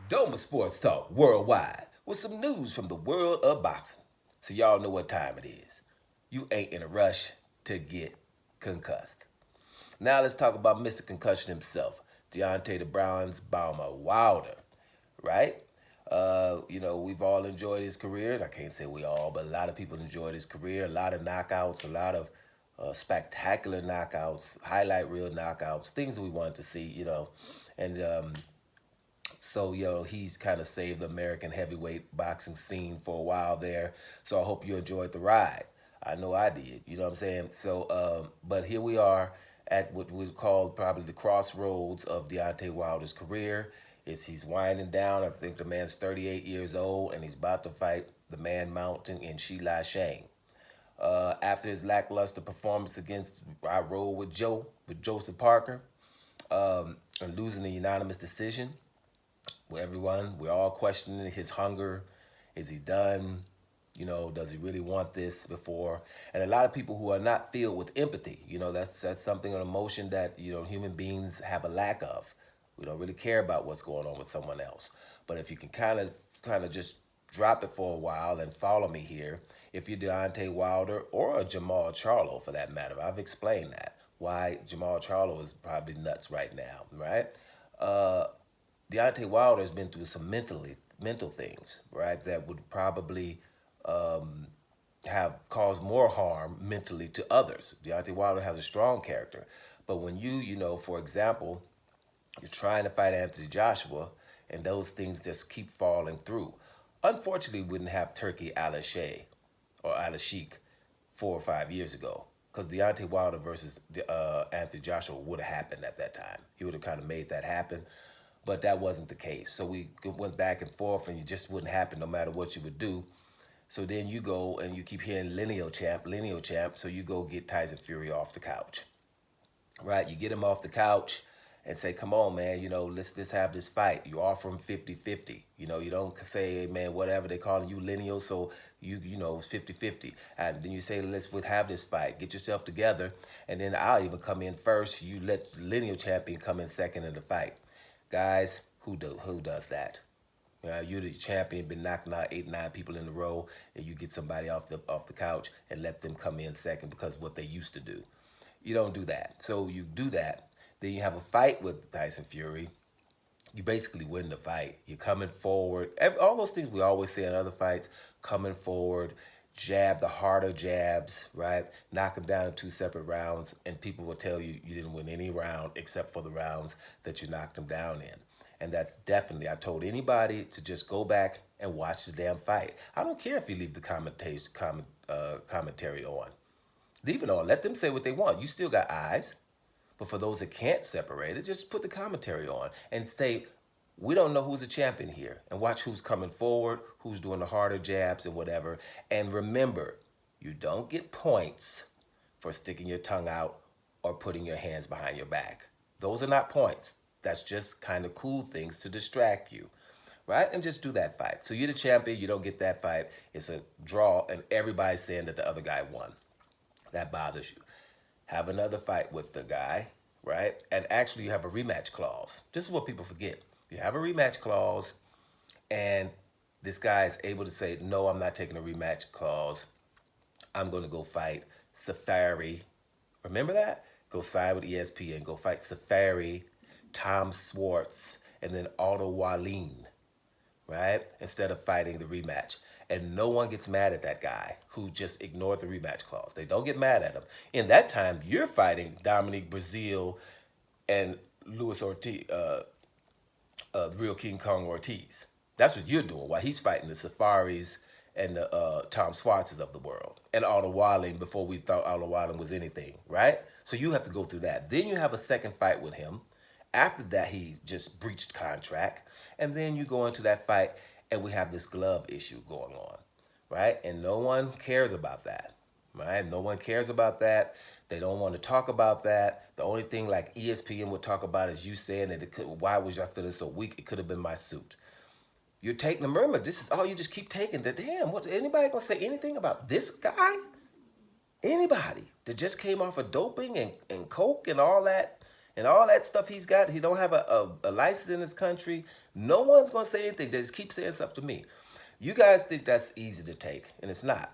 Doma Sports Talk worldwide with some news from the world of boxing. So y'all know what time it is. You ain't in a rush to get concussed. Now let's talk about Mr. Concussion himself, Deontay the Brown's Baumer Wilder, right? We've all enjoyed his career. I can't say we all, but a lot of people enjoyed his career. A lot of knockouts, a lot of spectacular knockouts, highlight reel knockouts, things we wanted to see. And he's kind of saved the American heavyweight boxing scene for a while there. So I hope you enjoyed the ride. I know I did. You know what I'm saying? But here we are at what we call probably the crossroads of Deontay Wilder's career. He's winding down. I think the man's 38 years old, and he's about to fight the Man Mountain in Zhang. After his lackluster performance against I Roll with Joseph Parker, and losing a unanimous decision, we're all questioning his hunger. Is he done? Does he really want this before? And a lot of people who are not filled with empathy, that's something, an emotion that, human beings have a lack of. We don't really care about what's going on with someone else. But if you can kind of just drop it for a while and follow me here, if you're Deontay Wilder or a Jamal Charlo for that matter, I've explained that, why Jamal Charlo is probably nuts right now, right? Deontay Wilder has been through some mental things, right, that would probably have caused more harm mentally to others. Deontay Wilder has a strong character, but when for example, you're trying to fight Anthony Joshua, and those things just keep falling through. Unfortunately, we didn't have Turkey Al Sheikh 4 or 5 years ago, because Deontay Wilder versus Anthony Joshua would have happened at that time. He would have kind of made that happen, but that wasn't the case. So we went back and forth, and it just wouldn't happen no matter what you would do. So then you go and you keep hearing lineal champ. So you go get Tyson Fury off the couch, right? You get him off the couch and say, come on, man, let's have this fight. You offer him 50-50. You don't say, hey, man, whatever, they calling you lineal, so it's 50-50. And then you say, let's have this fight. Get yourself together, and then I'll even come in first. You let the lineal champion come in second in the fight. Guys, who does that? You're the champion, been knocking out 8-9 people in a row, and you get somebody off the couch and let them come in second because of what they used to do. You don't do that. So you do that. Then you have a fight with Tyson Fury. You basically win the fight. You're coming forward. All those things we always say in other fights, coming forward, jab, the harder jabs, right? Knock them down in 2 separate rounds, and people will tell you you didn't win any round except for the rounds that you knocked them down in. And that's definitely, I told anybody to just go back and watch the damn fight. I don't care if you leave the commentary on. Leave it on. Let them say what they want. You still got eyes. But for those that can't separate it, just put the commentary on and say, we don't know who's the champion here. And watch who's coming forward, who's doing the harder jabs and whatever. And remember, you don't get points for sticking your tongue out or putting your hands behind your back. Those are not points. That's just kind of cool things to distract you, right? And just do that fight. So you're the champion, you don't get that fight. It's a draw, and everybody's saying that the other guy won. That bothers you. Have another fight with the guy, right? And actually you have a rematch clause. This is what people forget. You have a rematch clause, and this guy is able to say, no, I'm not taking a rematch clause. I'm going to go fight Safari. Remember that? Go sign with ESPN. Go fight Safari, Tom Swartz, and then Otto Wallin, right? Instead of fighting the rematch. And no one gets mad at that guy who just ignored the rematch clause. They don't get mad at him. In that time, you're fighting Dominic Brazil and Luis Ortiz, Real King Kong Ortiz. That's what you're doing while he's fighting the Safaris and the Tom Swartzes of the world. And Otto Wallin before we thought Otto Wallin was anything, right? So you have to go through that. Then you have a second fight with him. After that, he just breached contract. And then you go into that fight, and we have this glove issue going on, right? And no one cares about that, right? No one cares about that. They don't want to talk about that. The only thing like ESPN would talk about is you saying that why was y'all feeling so weak? It could have been my suit. You're taking, remember, this is all you just keep taking. Damn, what, anybody gonna say anything about this guy? Anybody that just came off of doping and coke and all that and all that stuff he's got. He don't have a license in his country. No one's gonna say anything. They just keep saying stuff to me. You guys think that's easy to take, and it's not.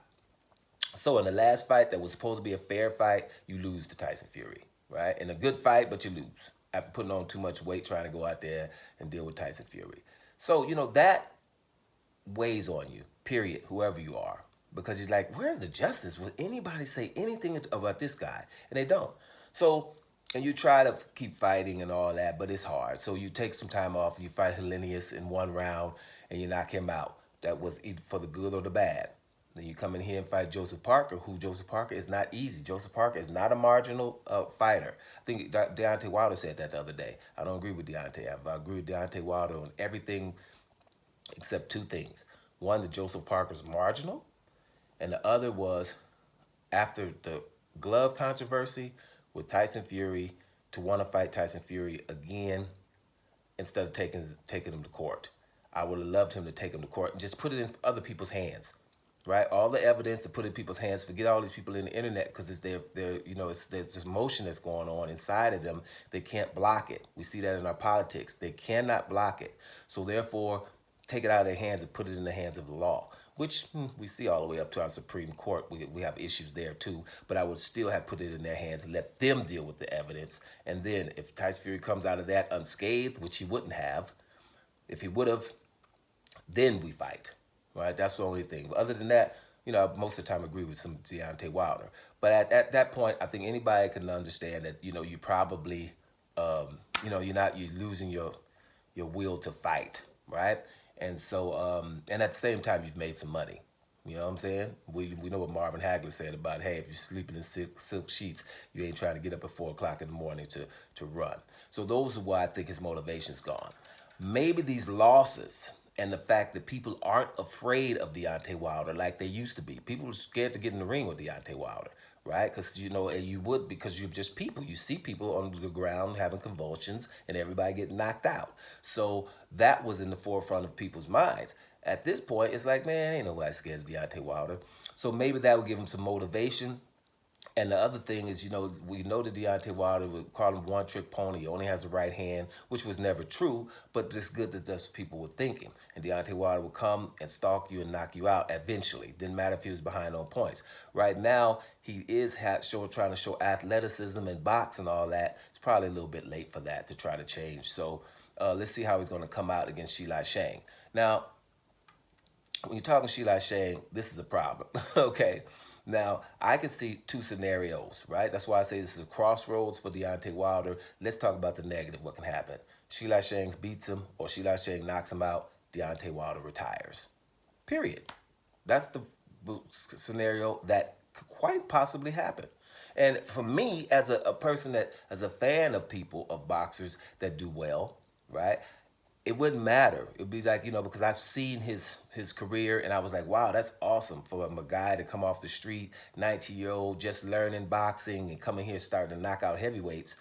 So in the last fight that was supposed to be a fair fight, you lose to Tyson Fury, right? In a good fight, but you lose after putting on too much weight trying to go out there and deal with Tyson Fury. So, that weighs on you, period, whoever you are. Because you're like, where's the justice? Would anybody say anything about this guy? And they don't. So, and you try to keep fighting and all that, but it's hard. So you take some time off, you fight Hellenius in one round, and you knock him out. That was either for the good or the bad. Then you come in here and fight Joseph Parker, who Joseph Parker is not easy. Joseph Parker is not a marginal fighter. I think Deontay Wilder said that the other day. I don't agree with Deontay. I agree with Deontay Wilder on everything except two things. One, that Joseph Parker's marginal, and the other was after the glove controversy with Tyson Fury to want to fight Tyson Fury again instead of taking him to court. I would have loved him to take him to court and just put it in other people's hands, right? All the evidence to put in people's hands. Forget all these people in the internet because it's there's this motion that's going on inside of them. They can't block it. We see that in our politics. They cannot block it. So therefore, take it out of their hands and put it in the hands of the law, which we see all the way up to our Supreme Court. We have issues there too, but I would still have put it in their hands and let them deal with the evidence. And then if Tyson Fury comes out of that unscathed, which he wouldn't have, if he would have, then we fight, right? That's the only thing. But other than that, most of the time I agree with some Deontay Wilder. But at that point, I think anybody can understand that, you probably, you're losing your will to fight, right? And so, and at the same time, you've made some money. You know what I'm saying? We know what Marvin Hagler said about, hey, if you're sleeping in silk sheets, you ain't trying to get up at 4 o'clock in the morning to run. So those are why I think his motivation's gone. Maybe these losses and the fact that people aren't afraid of Deontay Wilder like they used to be. People are scared to get in the ring with Deontay Wilder, right? Because, and you would because you're just people. You see people on the ground having convulsions and everybody getting knocked out. So that was in the forefront of people's minds. At this point, it's like, man, ain't nobody scared of Deontay Wilder. So maybe that would give him some motivation. And the other thing is, we know that Deontay Wilder would call him one-trick pony. He only has the right hand, which was never true, but it's good that that's what people were thinking. And Deontay Wilder would come and stalk you and knock you out eventually. Didn't matter if he was behind on points. Right now, he is trying to show athleticism and box and all that. It's probably a little bit late for that to try to change. So let's see how he's going to come out against Zhang Shang. Now, when you're talking Zhang, this is a problem, okay? Now, I can see two scenarios, right? That's why I say this is a crossroads for Deontay Wilder. Let's talk about the negative, what can happen. Zhang beats him or Zhang knocks him out, Deontay Wilder retires. Period. That's the scenario that could quite possibly happen. And for me, as a person as a fan of people, of boxers that do well, right? It wouldn't matter. It'd be like, because I've seen his career and I was like, wow, that's awesome for a guy to come off the street, 19-year-old, just learning boxing and coming here starting to knock out heavyweights.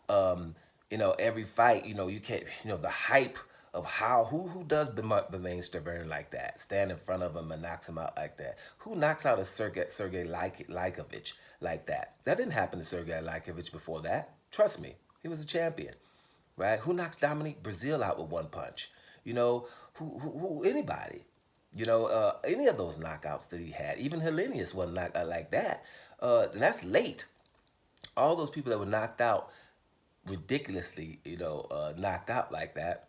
Every fight, you can't, the hype of who does Bemain Sterling like that, stand in front of him and knocks him out like that? Who knocks out a Sergey Likovich like that? That didn't happen to Sergey Likovich before that. Trust me, he was a champion. Right? Who knocks Dominique Brazil out with one punch? Who anybody? Any of those knockouts that he had. Even Hellenius wasn't knocked out like that. And that's late. All those people that were knocked out ridiculously, knocked out like that.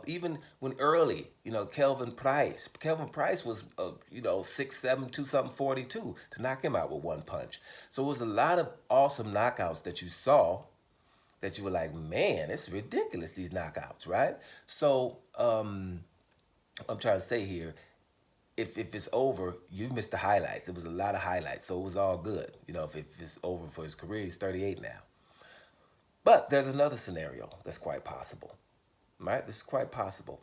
Even when early, Kelvin Price. Kelvin Price was, 6'7", 242 to knock him out with one punch. So it was a lot of awesome knockouts that you saw that you were like, man, it's ridiculous, these knockouts, right? So I'm trying to say here, if it's over, you've missed the highlights. It was a lot of highlights, so it was all good. If it's over for his career, he's 38 now. But there's another scenario that's quite possible, right? This is quite possible.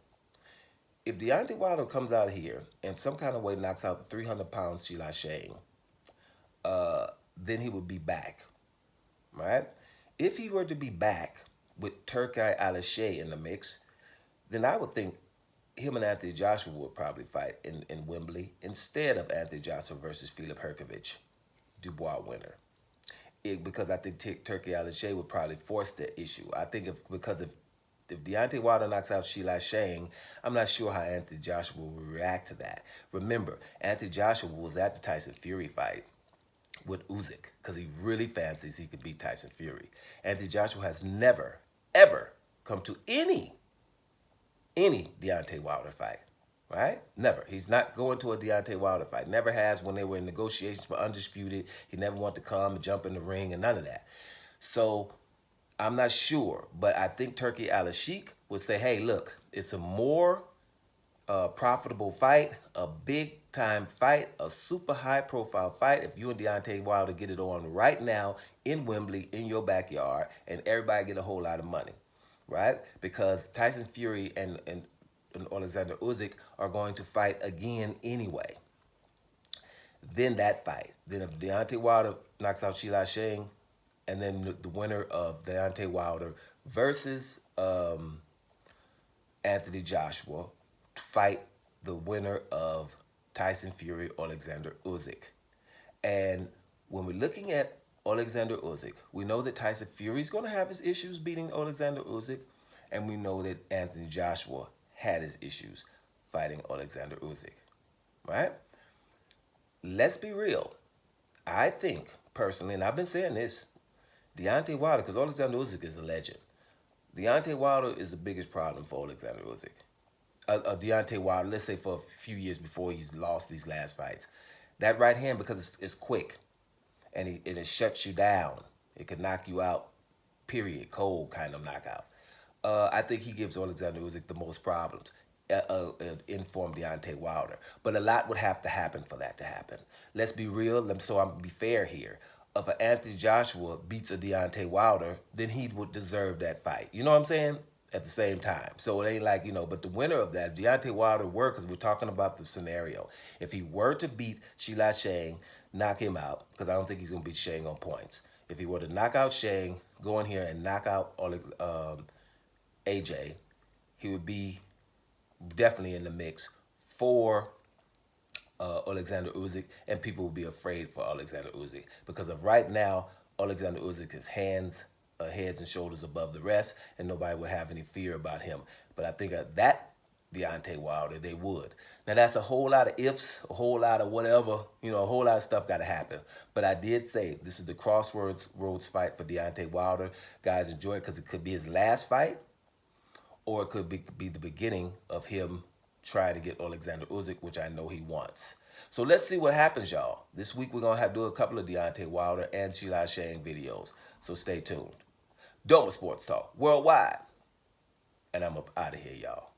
If Deontay Wilder comes out here and some kind of way knocks out 300-pound Zhang Shang, then he would be back, right? If he were to be back with Turkai Alishay in the mix, then I would think him and Anthony Joshua would probably fight in Wembley instead of Anthony Joshua versus Filip Hrgović, Dubois winner. because I think Turkey Al would probably force the issue. I think if Deontay Wilder knocks out Sheila Shang, I'm not sure how Anthony Joshua will react to that. Remember, Anthony Joshua was at the Tyson Fury fight with Usyk because he really fancies he could beat Tyson Fury. Anthony Joshua has never, ever come to any Deontay Wilder fight, right? Never. He's not going to a Deontay Wilder fight. Never has when they were in negotiations for Undisputed. He never wanted to come and jump in the ring and none of that. So I'm not sure, but I think Turkey Al-Sheikh would say, hey, look, it's a more profitable fight, a big time fight, a super high profile fight. If you and Deontay Wilder get it on right now in Wembley, in your backyard, and everybody get a whole lot of money, right? Because Tyson Fury and Alexander Usyk are going to fight again anyway. Then that fight. Then if Deontay Wilder knocks out Sheila Shang, and then the winner of Deontay Wilder versus Anthony Joshua to fight the winner of Tyson Fury, Alexander Usyk. And when we're looking at Alexander Usyk, we know that Tyson Fury is going to have his issues beating Alexander Usyk, and we know that Anthony Joshua had his issues fighting Alexander Usyk, right? Let's be real. I think, personally, and I've been saying this, Deontay Wilder, because Alexander Usyk is a legend. Deontay Wilder is the biggest problem for Alexander Usyk. Deontay Wilder, let's say for a few years before he's lost these last fights. That right hand, because it's quick, and it shuts you down. It could knock you out, period, cold kind of knockout. I think he gives Alexander Usyk the most problems. Inform Deontay Wilder. But a lot would have to happen for that to happen. Let's be real, so I'm going to be fair here. If an Anthony Joshua beats a Deontay Wilder, then he would deserve that fight. You know what I'm saying? At the same time. So it ain't like, but the winner of that, Deontay Wilder were, because we're talking about the scenario. If he were to beat Sheila Shang, knock him out, because I don't think he's going to beat Shang on points. If he were to knock out Shang, go in here and knock out AJ, he would be definitely in the mix for Alexander Usyk, and people will be afraid for Alexander Usyk because of right now, Alexander Usyk is heads and shoulders above the rest, and nobody would have any fear about him. But I think that Deontay Wilder, they would. Now that's a whole lot of ifs, a whole lot of whatever, a whole lot of stuff got to happen. But I did say this is the crossroads fight for Deontay Wilder. Guys, enjoy it because it could be his last fight, or it could be the beginning of him trying to get Alexander Usyk, which I know he wants. So let's see what happens, y'all. This week we're going to have to do a couple of Deontay Wilder and Sheila Shang videos. So stay tuned. Doma Sports Talk Worldwide. And I'm up out of here, y'all.